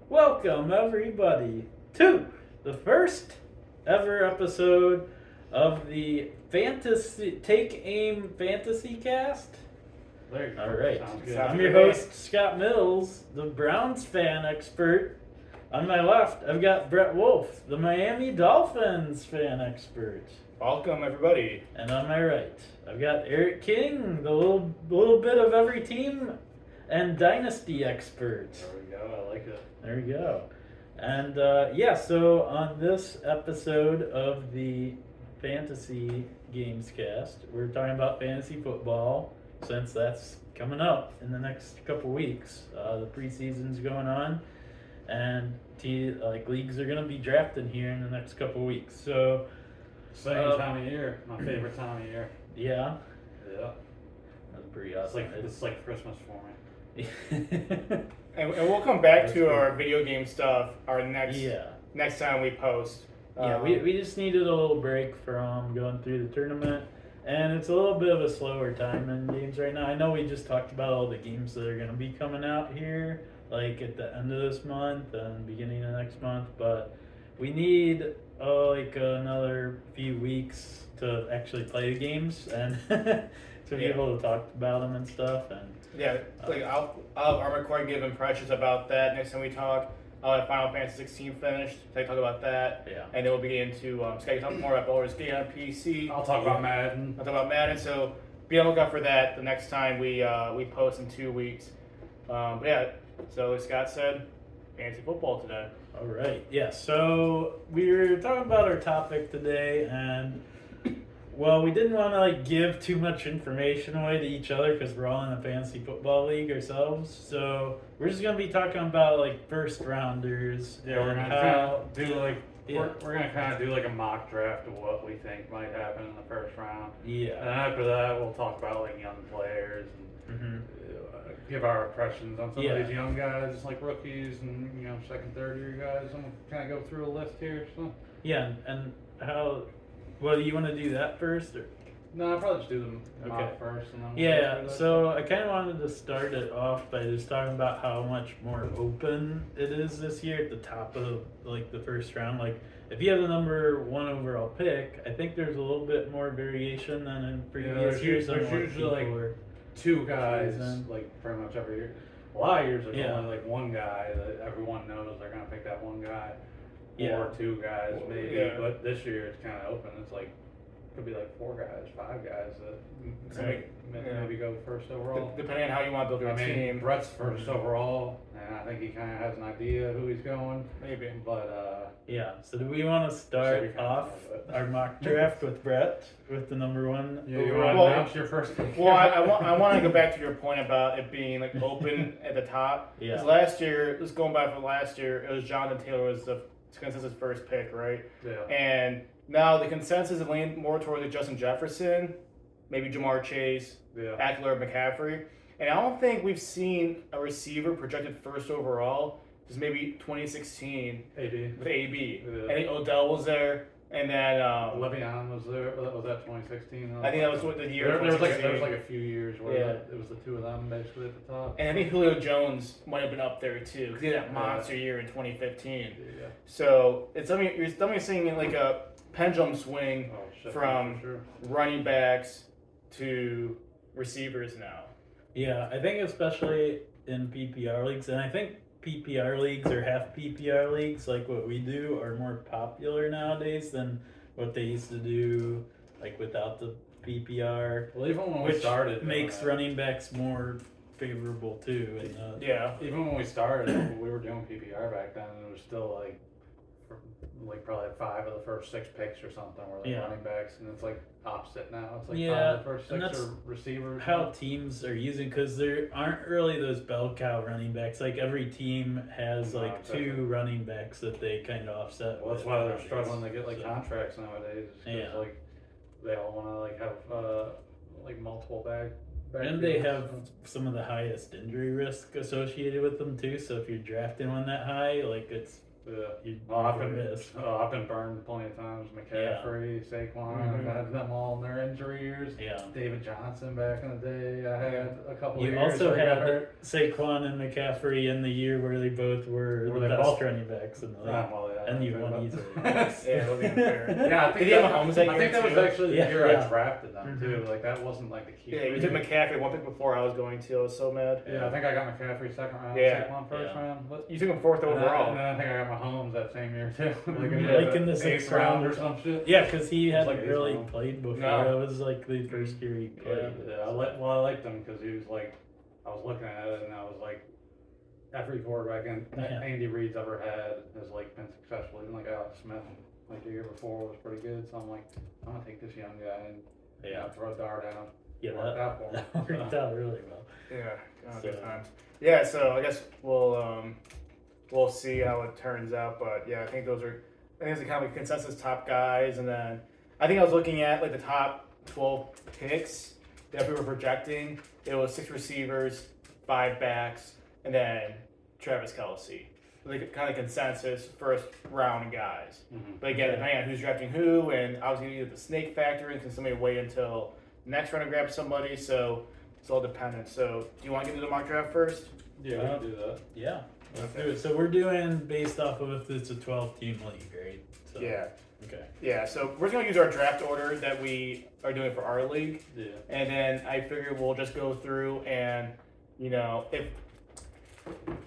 Welcome, everybody, to the first ever episode of the Take Aim FantasyCast. There you go. All right. Sounds good. I'm your host, Scott Mills, the Browns fan expert. On my left, I've got Brett Wolf, the Miami Dolphins fan expert. Welcome, everybody. And on my right, I've got Eric King, the little bit of every team and dynasty expert. There we go. I like it. There we go. And so on this episode of the Fantasy Games Cast, we're talking about fantasy football since that's coming up in the next couple weeks. The preseason's going on, and leagues are going to be drafting here in the next couple weeks. So, Same time of year. My favorite time of year. Yeah, Yeah. that's pretty awesome. It's like Christmas for me. And we'll come back That's to cool. our video game stuff our next time we post. We just needed a little break from going through the tournament, and it's a little bit of a slower time in games right now. I know we just talked about all the games that are going to be coming out here, like at the end of this month and beginning of next month, but we need another few weeks to actually play the games and to be able to talk about them and stuff. And I'll record and give impressions about that next time we talk. I'll have Final Fantasy 16 finished. So I talk about that. Yeah. And then we'll be into Skype talk more about Baldur's Gate on PC. I'll talk about Madden. I'll talk about Madden. So be on the lookout for that the next time we post in 2 weeks. So as Scott said, fantasy football today. All right. Yeah. So we were talking about our topic today, and we didn't want to give too much information away to each other because we're all in a fantasy football league ourselves. So we're just gonna be talking about first rounders. Yeah, we're and gonna how do we're gonna kind of do a mock draft of what we think might happen in the first round. Yeah. And after that, we'll talk about young players and give our impressions on some of these young guys, like rookies and second, third year guys. And we'll kind of go through a list here. So Yeah, and how? Well, do you want to do that first, or? no, I'll probably just do them mock first, and then we'll Yeah, go through that. so I kind of wanted to start it off by just talking about how much more open it is this year at the top of the first round. If you have the number 1 overall pick, I think there's a little bit more variation than in previous years. There's usually two guys, pretty much every year. A lot of years there's only one guy that everyone knows they're gonna pick that one guy, or two guys maybe. Yeah. But this year it's kind of open. It's could be 4 guys, 5 guys that maybe go first overall. Depending on how you want to build your team. Brett's first overall, and I think he kind of has an idea who he's going. Maybe. But so do we want to start So we off our mock draft with Brett with the number 1 you overall? want to announce your first pick? Well, I want to go back to your point about it being open at the top. Yeah. Because last year, just going back from last year, it was Jonathan Taylor was the consensus first pick, right? Yeah. And now the consensus is leaning more towards Justin Jefferson, maybe Jamar Chase, Eckler, McCaffrey. And I don't think we've seen a receiver projected first overall since maybe 2016 AB. with AB. Yeah. I think Odell was there. And then Le'Veon was there. Was that 2016? I think that was the year. There was 2016. a few years where it was the two of them basically at the top. And I think Julio Jones might have been up there too because he had that monster year in 2015. Yeah. So it's you're seeing a pendulum swing from running backs to receivers now. Yeah, I think especially in PPR leagues, and I think PPR leagues or half PPR leagues, like what we do, are more popular nowadays than what they used to do, without the PPR. Well, even when we which started, makes running backs more favorable too. Even when we started, we were doing PPR back then, and it was still probably 5 of the first 6 picks or something were running backs, and it's opposite now. It's 5 of the first 6 are receivers. How teams are using, because there aren't really those bell cow running backs. Every team has 2 running backs that they kind of offset. Well, that's why they're struggling to get contracts nowadays. Because they all want to have multiple back. And they have some of the highest injury risk associated with them too. So if you're drafting one that high, it's Yeah. I've been burned plenty of times. McCaffrey, Saquon, I've had them all in their injury years. Yeah. David Johnson back in the day. I had a couple You of years. also had Saquon and McCaffrey in the year where they both were the best running backs in the league. And you won easily. It wasn't fair. Yeah, I think that was actually the year I drafted them too. Like that wasn't like the key. Yeah, you took McCaffrey one pick before I was going to. I was so mad. Yeah, I think I got McCaffrey second round, Saquon first round. But you took him fourth overall. And then I think I got Mahomes that same year too. Like in the sixth round or some shit. Yeah, because he hadn't really played before. No. That was like the first year he played. Yeah, I liked him because he was like, I was looking at it and I was like, every quarterback Andy Reid's ever had has like been successful. Even like Alex Smith, like the year before was pretty good. So I'm like, I'm gonna take this young guy and throw a dart at him. Yeah, that worked out really well. Yeah, good times. Yeah, so I guess we'll see how it turns out. But yeah, I think those are kind of like consensus top guys, and then I think I was looking at like the top 12 picks that we were projecting. It was 6 receivers, 5 backs, and then Travis Kelce. Like kind of consensus first round guys. Mm-hmm. But again, depending on who's drafting who, and obviously the snake factor, and can somebody wait until next round to grab somebody? So it's all dependent. So do you want to get into the mock draft first? Yeah, we can do that. Yeah. Let's do it. So we're doing based off of if it's a 12-team league, right? So, Yeah. Okay. Yeah, so we're going to use our draft order that we are doing for our league. Yeah. And then I figure we'll just go through and, if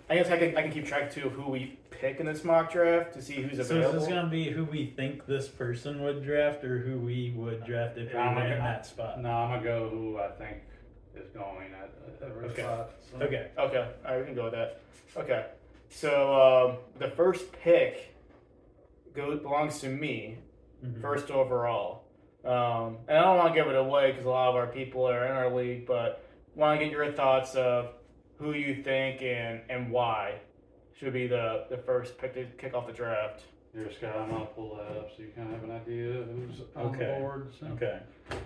I guess I can keep track too of who we pick in this mock draft to see who's available. So is this going to be who we think this person would draft or who we would draft if we were in that spot? No, I'm going to go who I think is going at every spot. So. Okay. All right, we can go with that. Okay. So the first pick belongs to me, first overall. And I don't want to give it away because a lot of our people are in our league, but want to get your thoughts of who you think and why should be the first pick to kick off the draft. Here, Scott, I'm going to pull that up so you kind of have an idea who's on the board. So. Okay.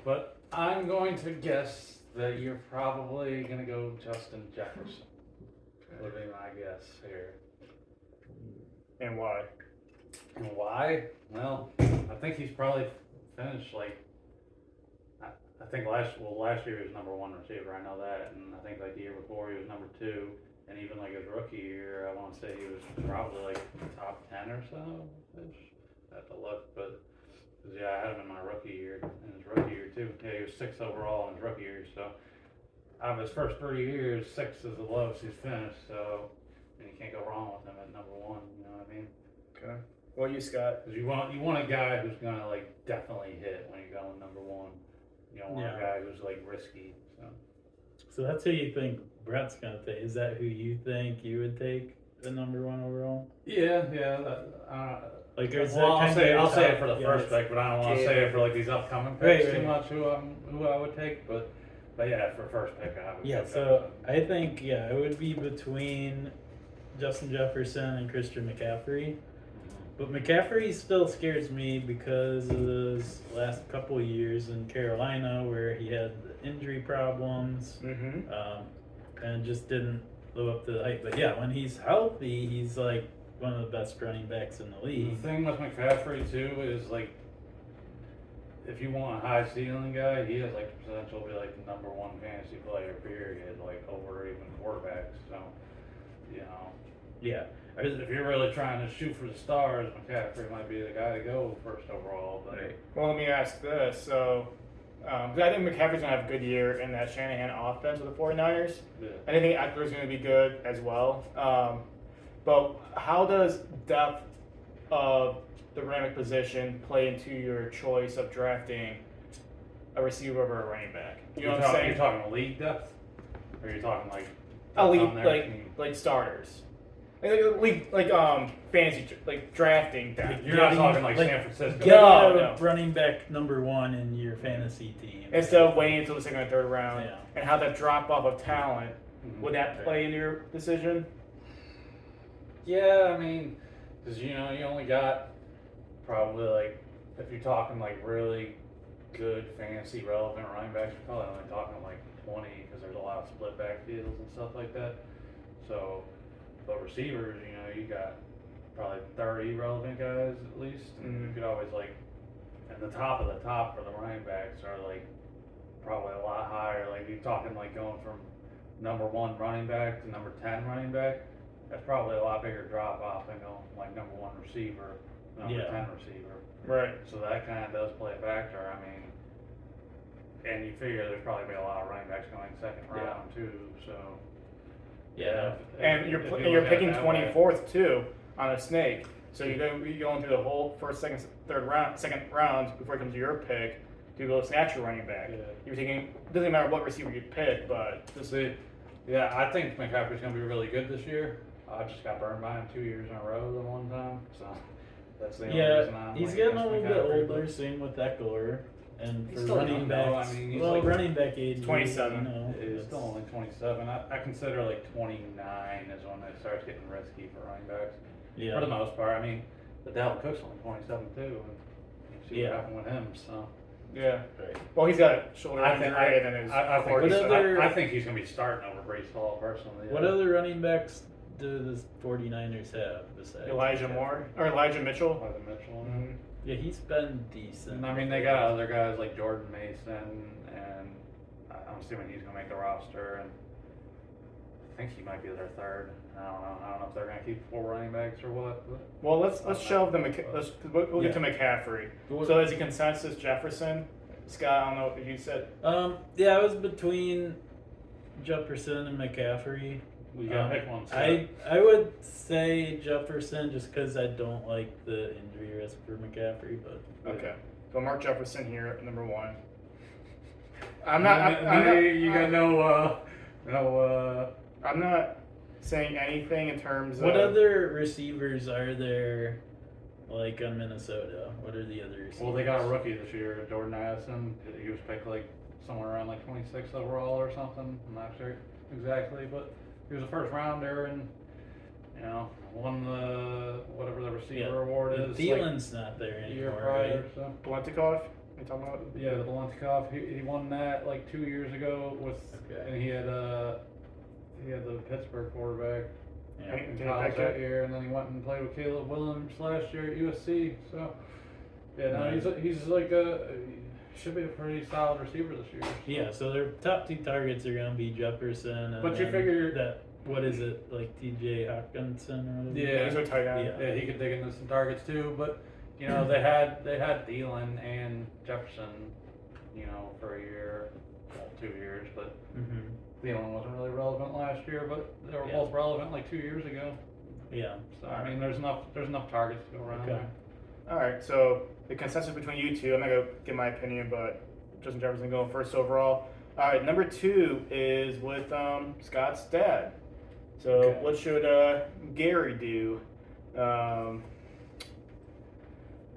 But I'm going to guess that you're probably going to go Justin Jefferson. Would be my guess here. And why? And why? Well, I think he's probably finished like. I think last year he was number 1 receiver. I know that, and I think like the year before he was number 2, and even like his rookie year, I want to say he was probably like top 10 or so. I have to look, but I had him in my rookie year, in his rookie year too. Yeah, he was 6th overall in his rookie year. So out of his first 3 years, 6th is the lowest he's finished. So and you can't go wrong with him at number 1. You know what I mean? Okay. What you, Scott? Because you want a guy who's gonna like definitely hit when you're going number 1. You don't want a guy who's like risky. So that's who you think Brett's gonna take. Is that who you think you would take the number 1 overall? Yeah. I'll say it for the first pick, but I don't want to say it for like these upcoming picks too much. Who I would take, but yeah, for first pick I would. Yeah. So I think it would be between Justin Jefferson and Christian McCaffrey. But McCaffrey still scares me because of those last couple of years in Carolina where he had injury problems and just didn't live up to the hype. But yeah, when he's healthy, he's like one of the best running backs in the league. The thing with McCaffrey too is like, if you want a high ceiling guy, he has like the potential to be like the number 1 fantasy player, period, like over even quarterbacks. So, Yeah. If you're really trying to shoot for the stars, McCaffrey might be the guy to go first overall. But Well, let me ask this. So, I think McCaffrey's going to have a good year in that Shanahan offense with the 49ers. Yeah. And I think Eckler's going to be good as well. But how does depth of the running back position play into your choice of drafting a receiver over a running back? You know what I'm saying? You're talking league depth? Or are you talking like elite, like starters? Like fantasy, like drafting depth. You're not talking like San Francisco. No. Running back number 1 in your fantasy team. Instead of waiting until the 2nd or 3rd round. Yeah. And how that drop off of talent, would that play into your decision? Yeah, I mean, because you only got probably like, if you're talking like really good fantasy relevant running backs, you're probably only talking like 20 because there's a lot of split backfields and stuff like that. So, but receivers, you got probably 30 relevant guys at least. And you could always and the top of the top for the running backs are probably a lot higher. Like you're talking going from number 1 running back to number 10 running back. That's probably a lot bigger drop off than going number 1 receiver, number 10 receiver. Right. So that kind of does play a factor. I mean, and you figure there's probably be a lot of running backs going second round too. So and you're picking 24th too on a snake. So you're going through the whole first, second rounds before it comes to your pick to go snatch your running back. Yeah. You're taking, doesn't matter what receiver you pick, but I think McCaffrey's going to be really good this year. I just got burned by him 2 years in a row the one time, so that's the only reason I'm he's getting a little bit older, same with Eckler. And for running backs, running back age 27. He's still only 27. I consider 29 is when it starts getting risky for running backs. Yeah. For the most part, I mean, the Dalvin Cook's only 27 too, and you see what happened with him. So yeah. Right. Well, he's got a shoulder injury, I think he's going to be starting over Breece Hall personally. What other running backs do the 49ers have besides Elijah Mitchell? Elijah Mitchell. Mm-hmm. Yeah, he's been decent. And I mean, they got other guys like Jordan Mason, and I'm assuming he's going to make the roster. And I think he might be their third. I don't know if they're going to keep 4 running backs or what. Well, let's shelve the we'll get to McCaffrey. So is a consensus Jefferson? Scott, I don't know what you said. Yeah, I was between Jefferson and McCaffrey. We got to pick one. I would say Jefferson just because I don't like the injury risk for McCaffrey, but okay. So Mark Jefferson here at number 1. I'm not saying anything in terms what other receivers are there on Minnesota? What are the other receivers? Well, they got a rookie this year, Jordan Addison. He was picked somewhere around 26 overall or something. I'm not sure exactly, but he was a first rounder and won the whatever the receiver award is. Thielen's not there anymore. Year prior, right? so. Blentikov? You talking about? Yeah, the Blentikov. He won that 2 years ago and he had the Pittsburgh quarterback. Yeah, that year, and then he went and played with Caleb Williams last year at USC. So he's should be a pretty solid receiver this year. So. Yeah, so their top 2 targets are going to be Jefferson. And but you figure that what is it TJ Hawkinson or whatever? Yeah, he's a tight end. Yeah, he could dig into some targets too. But they had Thielen and Jefferson, for a year, 2 years, but. Thielen wasn't really relevant last year, but they were both relevant 2 years ago. Yeah. So I mean, there's enough targets to go around. Okay. All right. So the consensus between you two, I'm not gonna give my opinion, but Justin Jefferson going first overall. All right. Number 2 is with Scott's dad. So what should Gary do?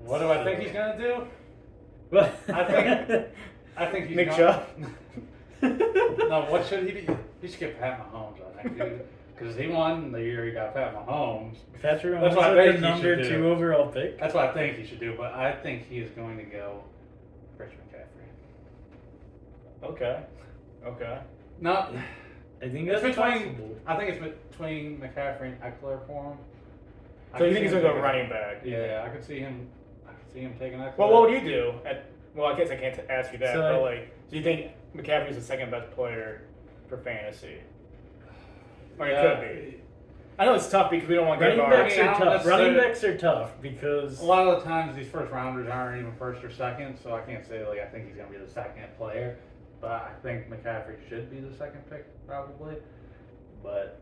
What do I think he's gonna do? What? I think he's Nick Chubb. No, what should he do? He should get Pat Mahomes, I think, dude. Because he won the year he got Pat Mahomes. Patrick Mahomes That's what I think the number 2 overall pick. That's what I think he should do, but I think he is going to go Christian McCaffrey. Okay. No, I think that's possible. I think it's between McCaffrey and Eckler for him. So you think he's going to go running back? Yeah, I could see him taking Eckler. Well, what would you do? I guess I can't ask you that, So, but do you think McCaffrey's the second best player for fantasy? Or Yeah. it could be. I know it's tough because we don't want to Running get backs guards. are tough. Running backs are tough because a lot of the times these first rounders aren't even first or second, so I can't say I think he's going to be the second player. But I think McCaffrey should be the second pick probably. But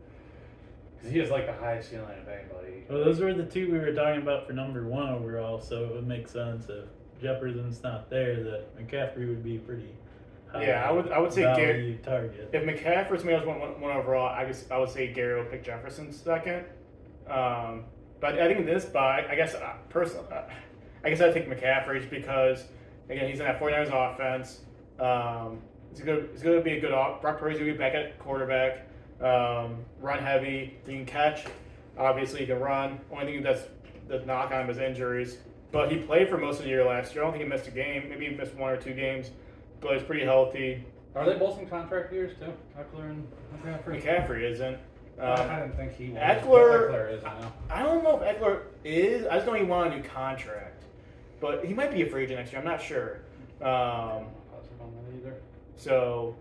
because he has the highest ceiling of anybody. well, those were the 2 we were talking about for number 1 overall, so it would make sense if Jefferson's not there that McCaffrey would be pretty high. Yeah, I would say Gary target. If McCaffrey's made us one overall, I would say Gary will pick Jefferson second. But I think in this spot, I guess personally, I guess I'd take McCaffrey just because again he's in that 49ers offense. It's going to be a good. Brock Purdy's going to be back at quarterback. Run heavy. You can catch. Obviously, you can run. Only thing that's the knock on him is injuries. But he played for most of the year last year. I don't think he missed a game. Maybe he missed 1 or 2 games. But he's pretty healthy. Are they both in contract years too? Eckler and McCaffrey? McCaffrey isn't. I didn't think he was. Eckler Is now. I don't know know if Eckler is. I just know he wanted a new contract, but he might be a free agent next year. I'm not sure. I'm not positive on that either. So,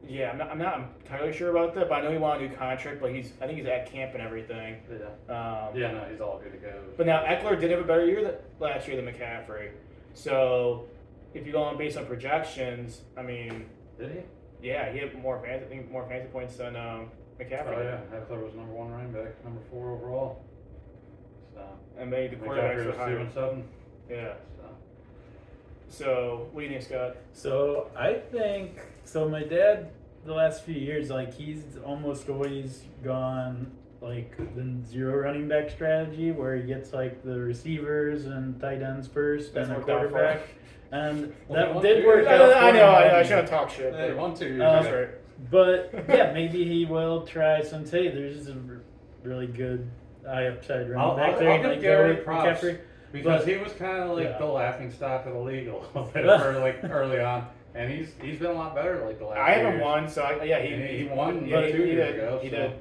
yeah, I'm not entirely sure about that, but I know he wanted a new contract. But I think he's at camp and everything. Yeah. No, he's all good to go. But now Eckler did have a better year last year than McCaffrey. So, if you go on based on projections, I mean, did he? Yeah, he had more fantasy points than McCaffrey. Oh yeah, Eckler was number 1 running back, number 4 overall. So and maybe the McCaffrey quarterbacks was are higher. 2 and 7. Yeah. So what do you think, Scott? So I think my dad the last few years, like he's almost always gone like the 0 running back strategy where he gets like the receivers and tight ends first and the quarterback. And that did work out. I know. I shouldn't talk shit. Hey, 1, 2 years. That's right. But yeah, maybe he will try since hey, there's a really good high upside running back there. I'll give like Gary McCaffrey. props because he was kind of like the laughing stock of the league a little bit for like early on, and he's been a lot better like the last. I haven't years. won, so he won 2 years ago. He did.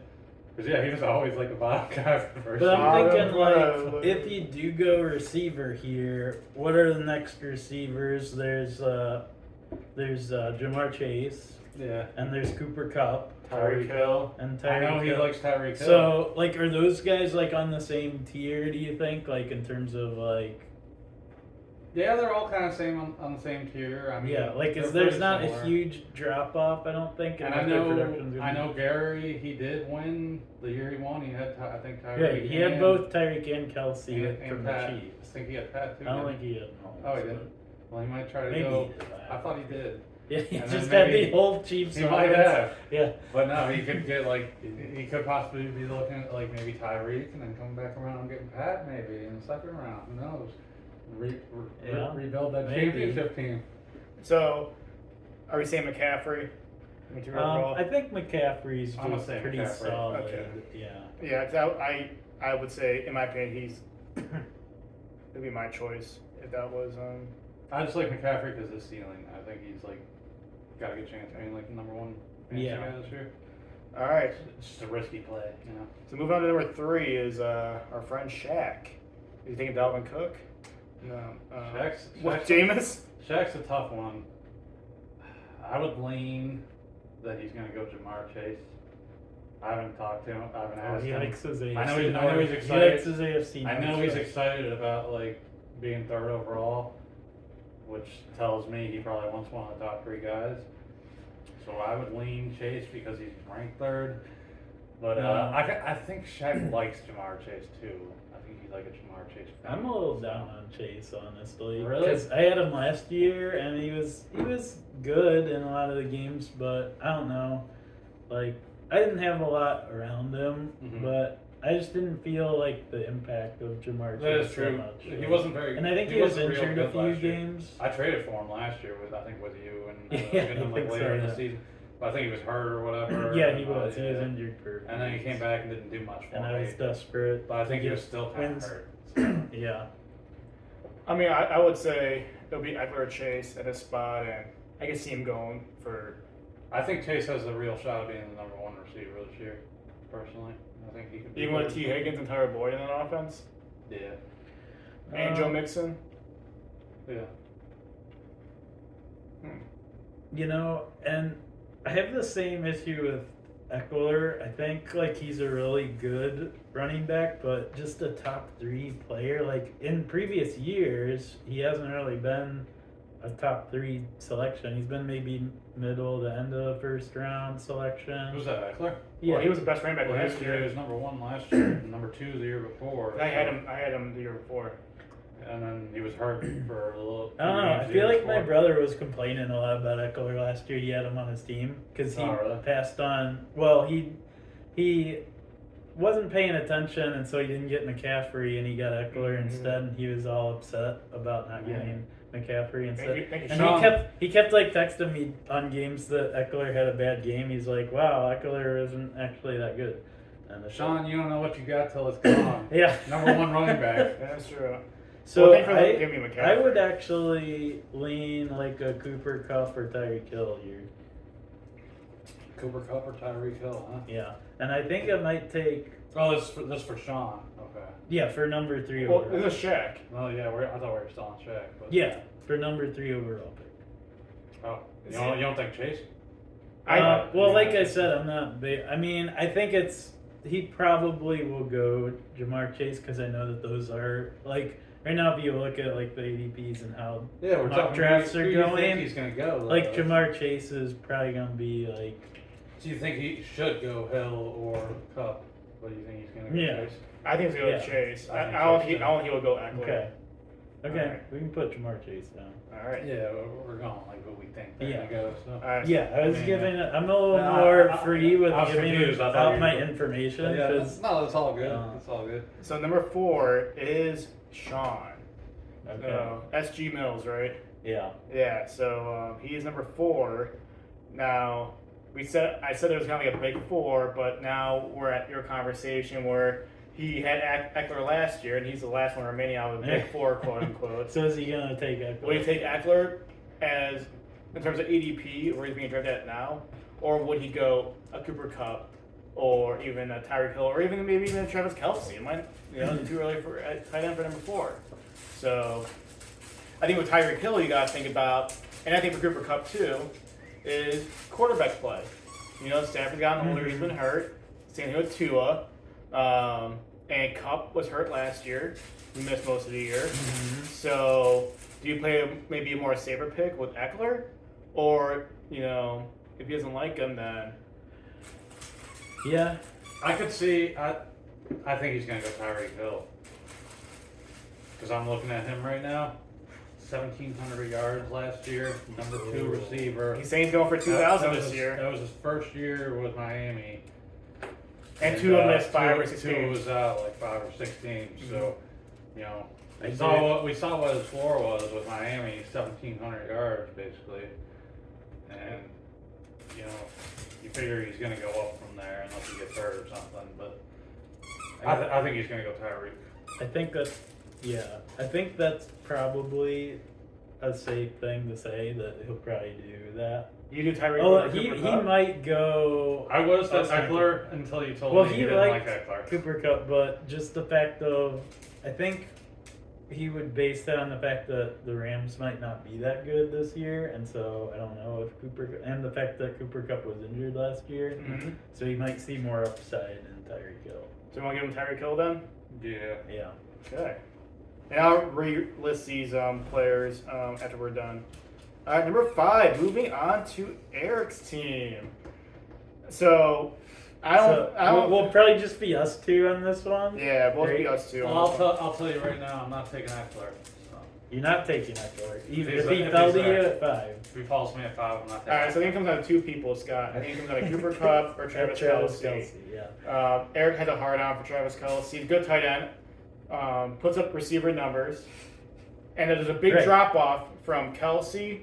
Because yeah, he was always like the bottom guy for the first. But I'm year. thinking like if you do go receiver here, what are the next receivers? There's Jamar Chase. Yeah. And there's Cooper Kupp, Tyreek Hill, and Tyreek I know he Hill. likes Tyreek Hill. So, like, are those guys like on the same tier? Do you think, like, in terms of like? Yeah, they're all kind of same on the same tier. I mean, yeah, like, there's not similar. a huge drop off. I don't think. And I know Gary. He did win the year he won. He had I think Tyreek. Yeah, he had both Tyreek and Kelsey from Pat. the Chiefs. I think he had Pat too. I don't think he had. Oh, he did. Well, he might try to Maybe go. he did. I thought he did. Yeah, he And just then had the whole Chiefs. He might have. Yeah. But no, he could get like he could possibly be looking at like maybe Tyreek and then come back around and getting Pat maybe in the second round. Who knows? Rebuild that championship team. So, are we saying McCaffrey? I think McCaffrey's I'm gonna say pretty McCaffrey. solid. Okay. Yeah. Yeah, 'cause I would say, in my opinion, it'd be my choice if that was. I just like McCaffrey because his ceiling. I think he's like got a good chance. I mean, like number 1 fantasy guy this year. All right. It's just a risky play, you know. So moving on to number 3 is our friend Shaq. Is he thinking Dalvin Cook? No. Jameis? Shaq's a tough one. I would lean that he's going to go Jamar Chase. I haven't talked to him. I haven't asked him. He likes his AFC. I know he's excited. He likes his AFC. I know he's excited about like being 3rd overall, which tells me he probably wants one of the top 3 guys. So I would lean Chase because he's ranked 3rd. But I think Shaq likes Jamar Chase too. I think he's like a Jamar Chase fan. I'm a little down on Chase, honestly. Really? Because I had him last year, and he was good in a lot of the games, but I don't know. Like, I didn't have a lot around him, but I just didn't feel like the impact of Jamar Chase. That is true. Much. He wasn't very good. And I think he was wasn't real injured a good few last year. games. I traded for him last year with you and Yeah, him I like think later so, in yeah. the season. But I think he was hurt or whatever. Yeah, he was. He was injured for. And then he came back and didn't do much for and me. I was desperate. But I think he was still kind wins. of hurt. Yeah. I mean, I would say it'll be Eckler or Chase at this spot, and I can see him going for. I think Chase has a real shot of being the number 1 receiver this year, personally. I think he could be Even with T. Higgins and Tyler Boyd in that offense? Yeah. And Joe Mixon? Yeah. You know, and I have the same issue with Eckler. I think like he's a really good running back, but just a top 3 player. Like in previous years, he hasn't really been a top 3 selection. He's been maybe middle to end of the 1st round selection. Who's that, Eckler? Yeah, well, he was the best running back Well, last year. He was number 1 last year, and number 2 the year before. I had him the year before. And then he was hurt for a little. I don't know. I feel like my brother was complaining a lot about Eckler last year. He had him on his team because he passed on. Well, he wasn't paying attention, and so he didn't get McCaffrey, and he got Eckler instead. And he was all upset about not getting McCaffrey instead. Thank you, and Sean. he kept like texting me on games that Eckler had a bad game. He's like, "Wow, Eckler isn't actually that good." And Sean, you don't know what you got till it's gone. Yeah, number 1 running back. That's true. So well, I would actually lean like a Cooper Kupp or Tyreek Hill here. Cooper Kupp or Tyreek Hill, huh? Yeah, and I think it might take. Oh, this for Sean. Okay. Yeah, for number 3 Well, overall. it's a Shaq. Well, yeah, I thought we were still on Shaq. But... Yeah, for number 3 overall pick. Oh, you don't think Chase? Well, like I said, I'm not big. I mean, I think he probably will go Jamar Chase because I know that those are like right now. If you look at like the ADPs and how we're mock drafts are who do you going, think he's gonna go? like Jamar Chase is probably gonna be like. Do you think he should go Hill or Cup? What do you think he's gonna go? Yeah. Chase? I think he's going to Chase. I don't think he will go Eckler. Okay. Alright. We can put Jamar Chase down. All right. Yeah, we're going like what we think they're gonna go. So. All right. Yeah, I was mean, giving. I'm a little more free with I was giving confused. I thought out you my were- information. Yeah, 'Cause, no, it's all good. It's all good. So number 4 is Sean. okay. SG Mills, right? Yeah. Yeah. So he is number 4. Now I said there was gonna be a big 4, but now we're at your conversation where he had Eckler last year, and he's the last one remaining out of the big 4, quote unquote. So is he gonna take Eckler? Would he take Eckler as in terms of ADP, where he's being drafted at now, or would he go a Cooper Kupp, or even a Tyreek Hill, or maybe even a Travis Kelce? It might, it's too early for tight end for number 4. So I think with Tyreek Hill, you got to think about, and I think for Cooper Kupp too, is quarterback play. Stafford's gotten older; he's been hurt. Same thing with Tua, and Kupp was hurt last year. He missed most of the year. Mm-hmm. So, do you play maybe a more safer pick with Eckler, or if he doesn't like him, then Yeah. I could see. I think he's gonna go Tyreek Hill because I'm looking at him right now. 1,700 yards last year, number 2 receiver. he's saying he's going for 2,000 this year, That was his first year with Miami. and Tua missed 5 or 6 Tua games. was out like 5 or 6 games. So, I we saw what his floor was with Miami, 1,700 yards basically, and you figure he's gonna go up from there unless he gets hurt or something. But I think he's gonna go Tyreek. I think that's probably a safe thing to say that he'll probably do that. You do Tyreek. Oh, over he Cooper Kupp? might go. I was That's Eckler until you told Well, me he you didn't like liked Eckler. Cooper Kupp, but just the fact of, I think he would base that on the fact that the Rams might not be that good this year, and so I don't know if and the fact that Cooper Kupp was injured last year, Mhm. so he might see more upside in Tyreek Hill. So you want to give him Tyreek Hill then? Yeah. Yeah. Okay. And I'll re-list these players after we're done. All right, number 5. Moving on to Eric's team. So We'll probably just be us two on this one. Yeah, both Great. be us two. Well, I'll tell you right now, I'm not taking Eckler. So. You're not taking Eckler. Even If if he's he a- fell if to he's you a- at 5. If he falls to me at 5, I'm not All taking right, so I think it comes down to 2 people, Scott. I think it comes down to Cooper Kupp or Travis Kelce. Yeah. Eric has a hard on for Travis Kelce. Good tight end. Puts up receiver numbers. And there's a big Right. drop off from Kelce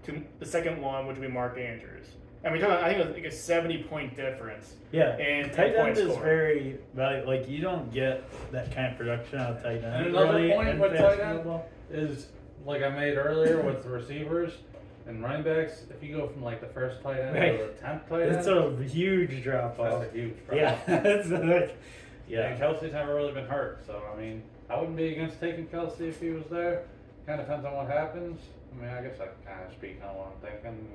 to the second one, which would be Mark Andrews. And we're talking, I think it was like a 70-point difference. Yeah. And Tight point end is score. very valuable. Like, you don't get that kind of production out of tight end. And another really, point in with fantasy tight end football. is, like I made earlier with the receivers and running backs, if you go from like the first tight end Right. to the 10th tight end, It's a huge drop off. that's a huge problem. Yeah. It's like, yeah. And Kelsey's never really been hurt, so I mean, I wouldn't be against taking Kelsey if he was there. Kind of depends on what happens. I mean, I guess I can kind of speak on what I'm thinking,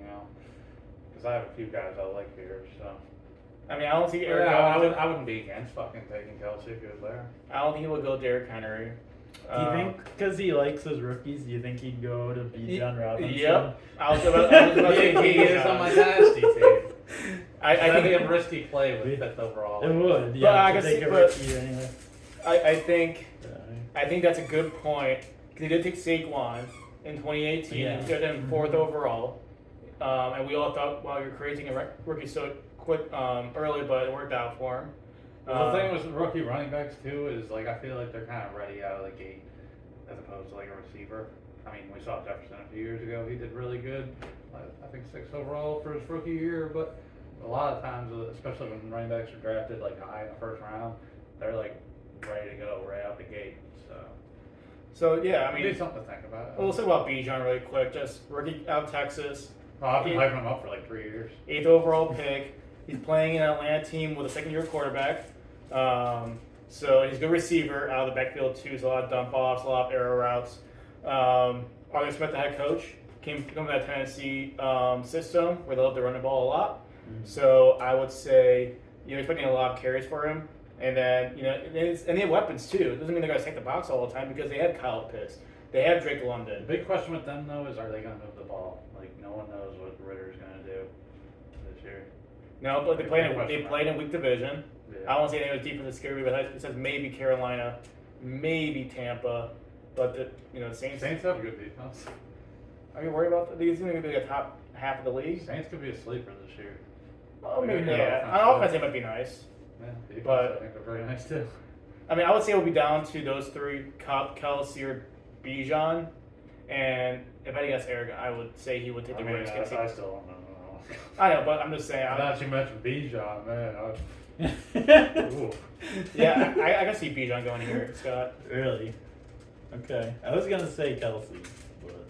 because I have a few guys I like here, so. I mean, I don't see Yeah, Eric I wouldn't be against fucking taking Kelsey if he was there. I don't think he will go Derrick Henry. Do you think, because he likes his rookies, do you think he'd go to Bijan Robinson? Yep. I was about to say He is on my dynasty team. I That'd be think a risky play with 5th overall. It would, But yeah. I to can take see- a but- rookie anyway. I think that's a good point. Because he did take Saquon in 2018. Yeah. He got him 4th overall. And we all thought, wow, you're creating a rookie so quick early, but it worked out for him. Well, the thing with rookie running backs too is like I feel like they're kind of ready out of the gate as opposed to like a receiver. I mean, we saw Jefferson a few years ago; he did really good. I think 6th overall for his rookie year. But a lot of times, especially when running backs are drafted like high in the 1st round, they're like ready to go right out the gate. So yeah, I It'd mean, be something to think about. let's talk about Bijan really quick. Just rookie out of Texas, I've been hyping him up for like 3 years. 8th overall pick. He's playing in an Atlanta team with a second-year quarterback. So he's a good receiver out of the backfield too. He's a lot of dump offs, a lot of arrow routes. Arthur Smith, the head coach, came from that Tennessee system where they love to run the ball a lot. So I would say you're expecting a lot of carries for him. And then, and they have weapons too. It doesn't mean they're going to take the box all the time because they have Kyle Pitts. They have Drake London. The big question with them, though, is are they going to move the ball? Like, no one knows what Ritter's going to do this year. No, but they played in weak division. Yeah. I don't say anything was defense is scary, but it says maybe Carolina, maybe Tampa. But the Saints have a good defense. Are you worried about these? Going to be the top half of the league? Saints could be a sleeper this year. Well, maybe on offense, it might be nice. Yeah, defense, but I think they're very nice too. I mean, I would say it would be down to those three: Cup, Kelsey, or Bijan. And if I guess Eric, I would say he would take the risk. I still don't know. I know, but I'm just saying. I thought you mentioned Bijan, man. Yeah, I can see Bijan going here, Scott. Really? Okay. I was gonna say Kelsey, but.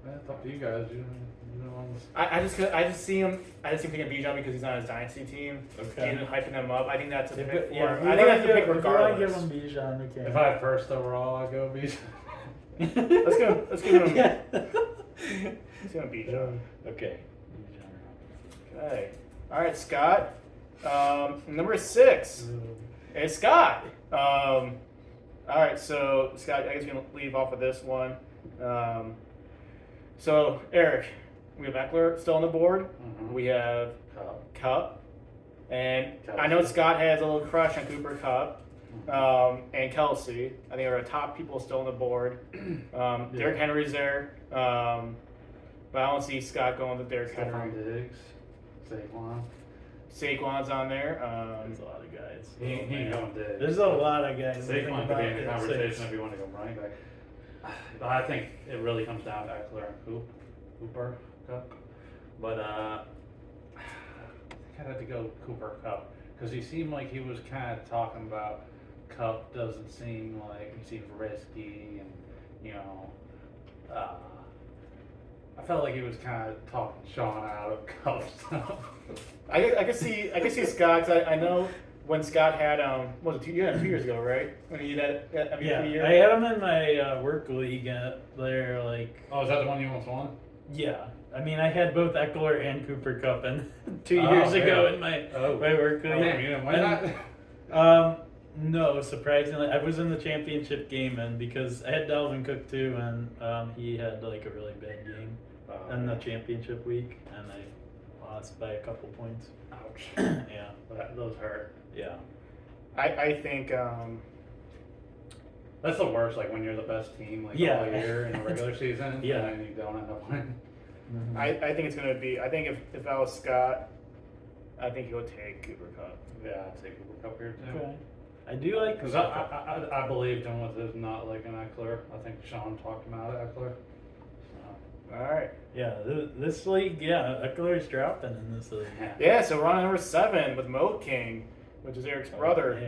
It's up to you guys. I just see him thinking Bijan because he's on his dynasty team. Okay. And hyping them up. I think that's a pick for him. Yeah, I think that's a pick If I give regardless. him Bijan, we can. If I had first overall, I'd go Bijan. Let's give him. Yeah. Let's give him Bijan. Okay. Okay. All right, Scott. Number 6 is Scott. All right, so Scott, I guess we're gonna leave off with this one. So Eric, we have Eckler still on the board. Mm-hmm. We have Cup, and Kelsey. I know Scott has a little crush on Cooper Cup. And Kelsey, I think are our top people still on the board. Derrick Henry's there, but I don't see Scott going with Derrick Henry. Diggs, Saquon's on there. There's a lot of guys. He ain't going Diggs. There's a lot of guys. Saquon could be in the conversation if you want to go running back. But I think it really comes down to Eckler and Cooper Cup. But I think I'd have to go Cooper Cup because he seemed like he was kind of talking about Cup doesn't seem like he seems risky and I felt like he was kind of talking Sean out of Cup stuff. I can see Scott. 'Cause I know when Scott had was it 2 years ago, right? When he had that MVP year. I had him in my work league. They're like. Oh, is that the one you almost won? Yeah, I mean I had both Eckler and Cooper Cup in 2 years ago in my work league. Damn, you didn't win that? No, surprisingly, I was in the championship game, and because I had Dalvin Cook too, and he had like a really bad game in the championship week, and I lost by a couple points. Ouch. Yeah, Those hurt. yeah. I think That's the worst, like when you're the best team all year in the regular season, and then you don't end up winning. Mm-hmm. I think it's gonna be. I think if I was Scott, I think he would take Cooper Cup. Yeah, I'd take Cooper Cup here too. Okay. I do like Because I believed him with his not liking Eckler. I think Sean talked him out of Eckler. So. All right. Yeah, this league, Eckler's dropping in this league. Yeah, so we're on number 7 with Mo King, which is Eric's brother.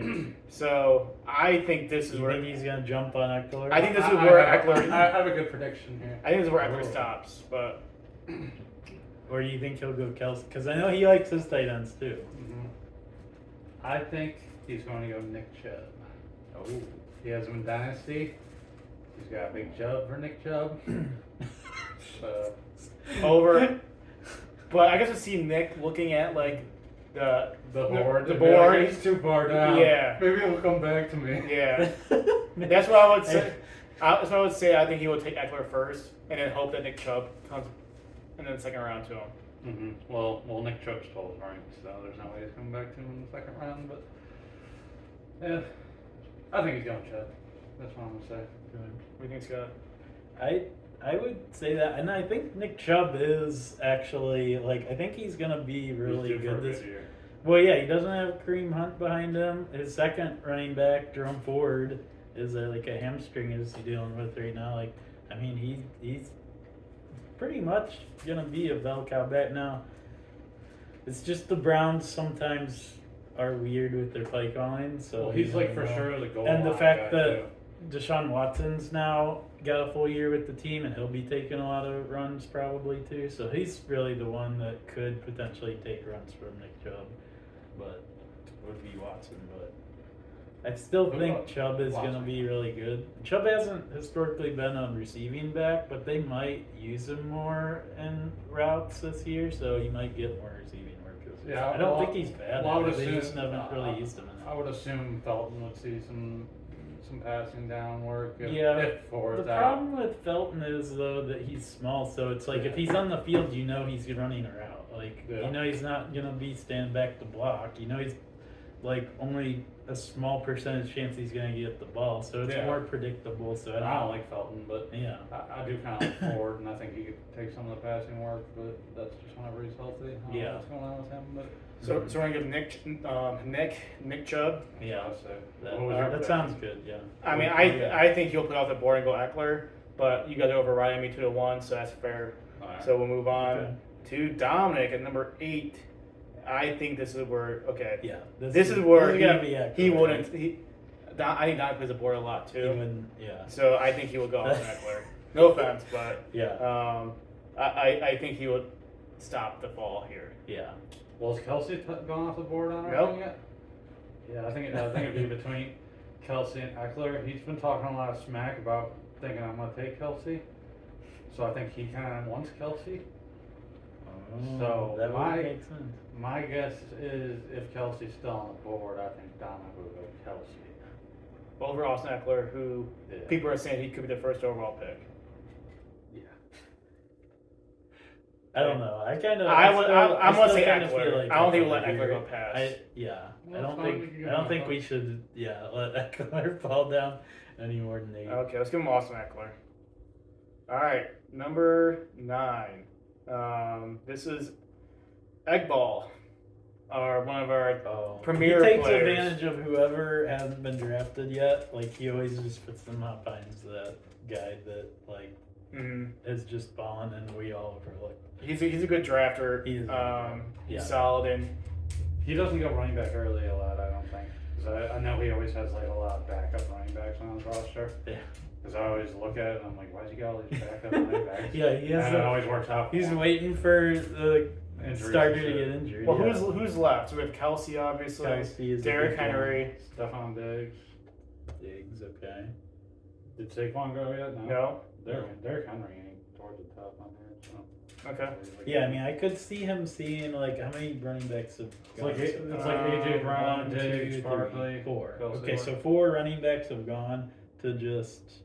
So I think this is You where think he's gonna jump on Eckler? I think this is where Eckler. I have a good prediction here. I think this is where Eckler stops, but. Or do you think he'll go Kelsey? Because I know he likes his tight ends too. Mm-hmm. I think he's going to go Nick Chubb. Oh, He has him in Dynasty. He's got a big Chubb for Nick Chubb. So Over. But I guess I see Nick looking at like the board. The board. Like, he's too far down. Yeah. Maybe he'll come back to me. Yeah. That's what I would say. That's what I would say. I think he would take Eckler first, and then hope that Nick Chubb comes in the second round to him. Mm-hmm. Well, Nick Chubb's 12th ranked, so there's no way he's coming back to him in the second round. But yeah, I think he's going Chubb. That's what I'm gonna say. What do you think, Scott? I would say that, and I think Nick Chubb is actually I think he's gonna be really He's due for good a this good year. Well, yeah, he doesn't have Kareem Hunt behind him. His second running back, Jerome Ford, is a hamstring is he dealing with right now. I mean, he's pretty much gonna be a bell cow back now. It's just the Browns sometimes are weird with their play calling. So he's for sure the goal. and the line fact guy, that too. Deshaun Watson's now got a full year with the team, and he'll be taking a lot of runs probably too. So he's really the one that could potentially take runs from Nick Chubb. but would be Watson. But I still think Chubb is going to be really good. Chubb hasn't historically been a receiving back, but they might use him more in routes this year, so he might get more receiving work. Yeah, I don't think he's bad. They just assume, haven't really used him in it. I would assume Felton would see some passing down work. The problem with Felton is though that he's small, so it's like if he's on the field, you know he's running a route. Like you know he's not gonna be standing back to block. You know he's like only a small percentage chance he's gonna get the ball, so it's more predictable. So I don't like Felton, but yeah, I do kind of like Ford, and I think he could take some of the passing work, but that's just whenever he's healthy. I don't know what's going on with him, but. So we're gonna give Nick Chubb. Yeah, that sounds good. Yeah. I mean, I think he'll put off the board and go Eckler, but you guys are overriding me 2-1, so that's fair. Right. So we'll move on to Dominic at number 8. I think this is where Yeah. This is where he wouldn't. I think Dominic plays the board a lot too. He wouldn't, yeah. So I think he will go off Eckler. No offense, but yeah. I think he would stop the fall here. Yeah. Well, has Kelsey gone off the board on anything yet? Yeah, I think it'd be between Kelsey and Eckler. He's been talking a lot of smack about thinking I'm going to take Kelsey. So I think he kind of wants Kelsey. So that would make sense. My guess is if Kelsey's still on the board, I think Dominic will go Kelsey. Over Austin Eckler, who people are saying he could be the first overall pick. I don't know. I want to say Eckler. Like I don't think we'll let Eckler go past. I don't think we should. Let Eckler fall down any more than 8. Okay, let's give him Austin Eckler. All right, number 9. This is Eggball, one of our premier players. He takes advantage of whoever hasn't been drafted yet. Like he always just puts them up behind that guy that is just balling, and we all overlook. He's a good drafter. He's solid, and he doesn't go running back early a lot, I don't think. Because I know he always has like a lot of backup running backs on his roster. Yeah. Because I always look at it and I'm like, why does he got all these backup running backs? Yeah, he has. And it always works out. He's waiting for the starter to get injured. Well, who's left? So we have Kelsey, obviously. Kelsey is Derrick Henry. Stephon Diggs. Okay. Did Saquon go yet? No. Derrick Henry ain't towards the top on there. So. Okay. Yeah, I mean, I could see him seeing like how many running backs have gone. It's like AJ Brown, Diggs, Barkley, 4. Okay, so 4 running backs have gone to just